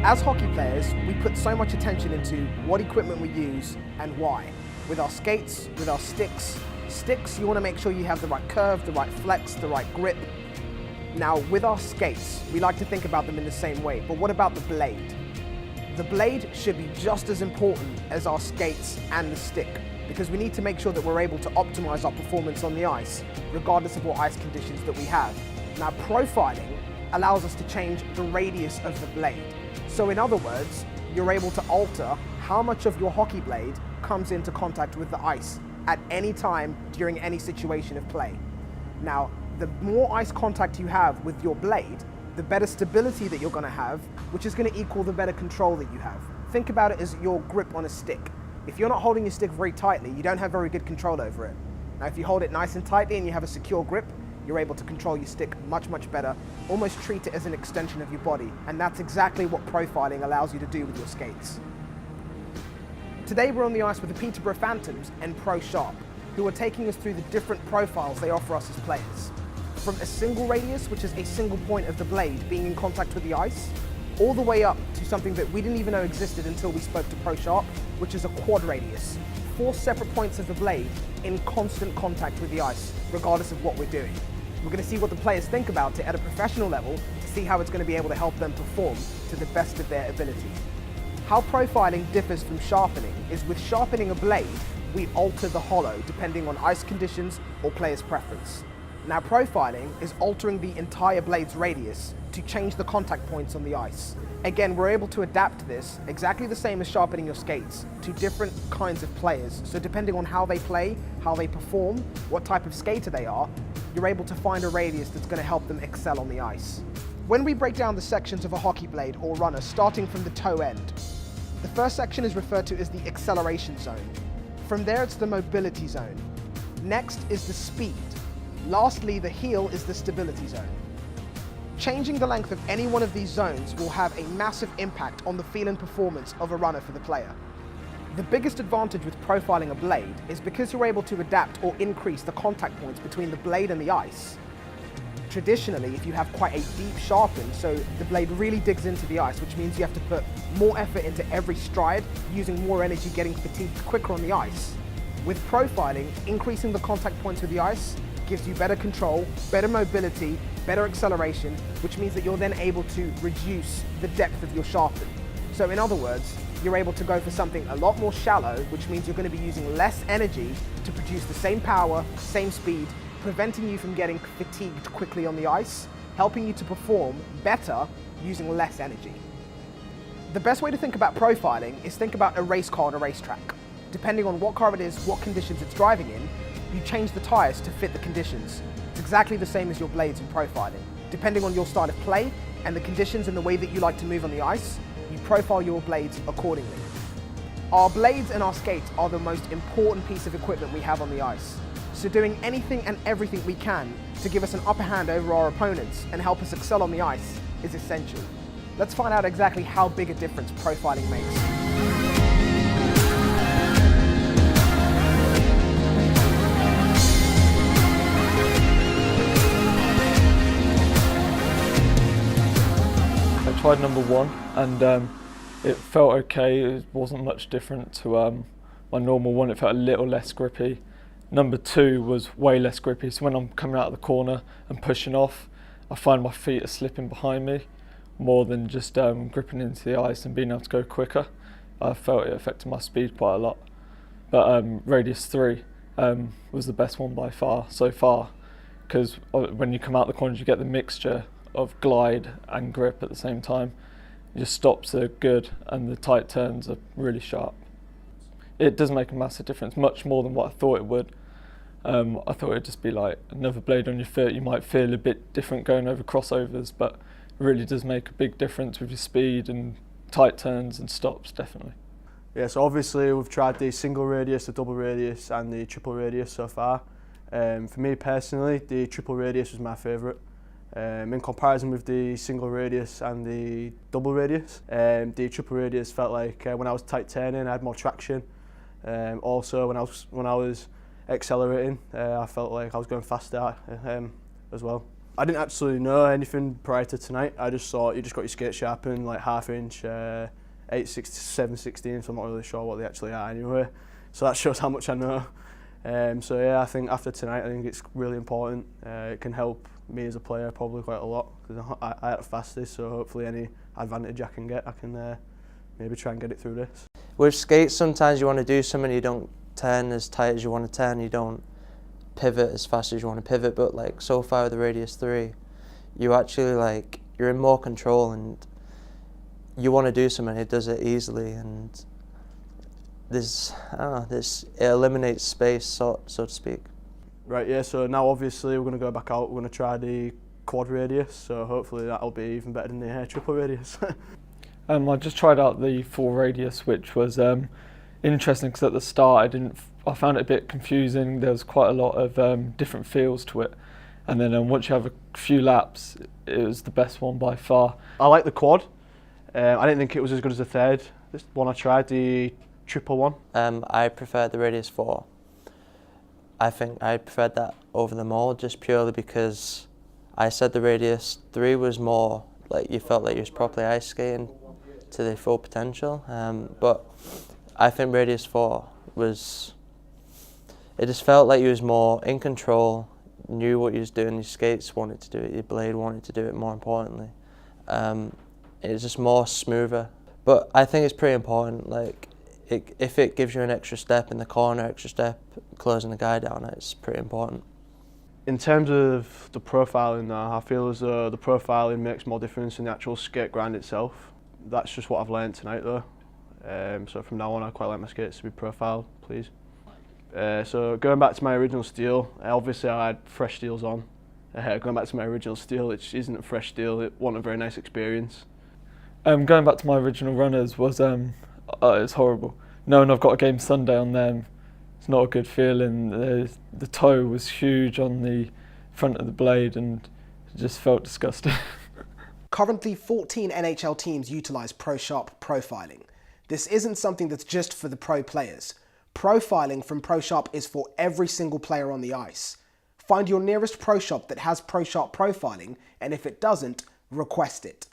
As hockey players, we put so much attention into what equipment we use and why. With our skates, with our sticks. Sticks, you want to make sure you have the right curve, the right flex, the right grip. Now, with our skates, we like to think about them in the same way, but what about the blade? The blade should be just as important as our skates and the stick, because we need to make sure that we're able to optimize our performance on the ice, regardless of what ice conditions that we have. Now, profiling allows us to change the radius of the blade. So in other words, you're able to alter how much of your hockey blade comes into contact with the ice at any time during any situation of play. Now, the more ice contact you have with your blade, the better stability that you're going to have, which is going to equal the better control that you have. Think about it as your grip on a stick. If you're not holding your stick very tightly, you don't have very good control over it. Now, if you hold it nice and tightly and you have a secure grip, you're able to control your stick much, much better, almost treat it as an extension of your body. And that's exactly what profiling allows you to do with your skates. Today we're on the ice with the Peterborough Phantoms and Pro Sharp, who are taking us through the different profiles they offer us as players. From a single radius, which is a single point of the blade being in contact with the ice, all the way up to something that we didn't even know existed until we spoke to Pro Sharp, which is a quad radius. 4 separate points of the blade in constant contact with the ice, regardless of what we're doing. We're going to see what the players think about it at a professional level to see how it's going to be able to help them perform to the best of their ability. How profiling differs from sharpening is with sharpening a blade, we alter the hollow depending on ice conditions or player's preference. Now, profiling is altering the entire blade's radius to change the contact points on the ice. Again, we're able to adapt this exactly the same as sharpening your skates to different kinds of players. So depending on how they play, how they perform, what type of skater they are, you're able to find a radius that's going to help them excel on the ice. When we break down the sections of a hockey blade or runner starting from the toe end, the first section is referred to as the acceleration zone. From there, it's the mobility zone. Next is the speed. Lastly, the heel is the stability zone. Changing the length of any one of these zones will have a massive impact on the feel and performance of a runner for the player. The biggest advantage with profiling a blade is because you're able to adapt or increase the contact points between the blade and the ice. Traditionally, if you have quite a deep sharpen, so the blade really digs into the ice, which means you have to put more effort into every stride, using more energy, getting fatigued quicker on the ice. With profiling, increasing the contact points with the ice gives you better control, better mobility, better acceleration, which means that you're then able to reduce the depth of your sharpen. So in other words, you're able to go for something a lot more shallow, which means you're going to be using less energy to produce the same power, same speed, preventing you from getting fatigued quickly on the ice, helping you to perform better using less energy. The best way to think about profiling is think about a race car on a racetrack. Depending on what car it is, what conditions it's driving in, you change the tyres to fit the conditions. It's exactly the same as your blades in profiling. Depending on your style of play and the conditions and the way that you like to move on the ice, you profile your blades accordingly. Our blades and our skates are the most important piece of equipment we have on the ice. So doing anything and everything we can to give us an upper hand over our opponents and help us excel on the ice is essential. Let's find out exactly how big a difference profiling makes. I tried number 1 and it felt okay. It wasn't much different to my normal one. It felt a little less grippy. Number 2 was way less grippy, so when I'm coming out of the corner and pushing off, I find my feet are slipping behind me more than just gripping into the ice and being able to go quicker. I felt it affected my speed quite a lot. But Radius 3 was the best one by far, so far, because when you come out the corners you get the mixture of glide and grip at the same time. Your stops are good and the tight turns are really sharp. It does make a massive difference, much more than what I thought it would. I thought it'd just be like another blade on your foot. You might feel a bit different going over crossovers, but it really does make a big difference with your speed and tight turns and stops, definitely. Yeah, so obviously we've tried the single radius, the double radius and the triple radius so far. For me personally, the triple radius was my favourite. In comparison with the single radius and the double radius, the triple radius felt like when I was tight turning I had more traction. Also when I was accelerating, I felt like I was going faster as well. I didn't actually know anything prior to tonight. I just thought you just got your skate sharpened, like half-inch, 8/16, 7/16, so I'm not really sure what they actually are anyway. So that shows how much I know. So yeah, I think after tonight, I think it's really important. It can help me as a player probably quite a lot, because I had the fastest, so hopefully any advantage I can get, I can maybe try and get it through this. With skates, sometimes you want to do something, you don't turn as tight as you want to turn, you don't pivot as fast as you want to pivot, but like so far with the Radius 3, you actually like, you're in more control and you want to do something, it does it easily, and there's, I don't know, it eliminates space, so to speak. Right, yeah, so now obviously we're going to go back out, we're going to try the quad radius, so hopefully that'll be even better than the triple radius. I just tried out the full radius, which was interesting because at the start I found it a bit confusing. There was quite a lot of different feels to it, and then once you have a few laps, it was the best one by far. I like the quad. I didn't think it was as good as the third. This one I tried, the triple one. I preferred the Radius 4. I think I preferred that over them all, just purely because I said the Radius 3 was more like you felt like you was properly ice skating to the full potential, but I think Radius 4 was, it just felt like you was more in control, knew what you was doing, your skates wanted to do it, your blade wanted to do it, more importantly. It was just more smoother, but I think it's pretty important, like if it gives you an extra step in the corner, extra step closing the guy down, it's pretty important. In terms of the profiling now, I feel as though the profiling makes more difference in the actual skate grind itself. That's just what I've learned tonight though. So from now on I quite like my skates to be profiled, please. So going back to my original steel, obviously I had fresh steels on. Going back to my original steel, which isn't a fresh steel, it wasn't a very nice experience. Going back to my original runners was it's horrible. Knowing I've got a game Sunday on them, it's not a good feeling. The toe was huge on the front of the blade and it just felt disgusting. Currently, 14 NHL teams utilise ProSharp profiling. This isn't something that's just for the pro players. Profiling from ProSharp is for every single player on the ice. Find your nearest pro shop that has ProSharp profiling, and if it doesn't, request it.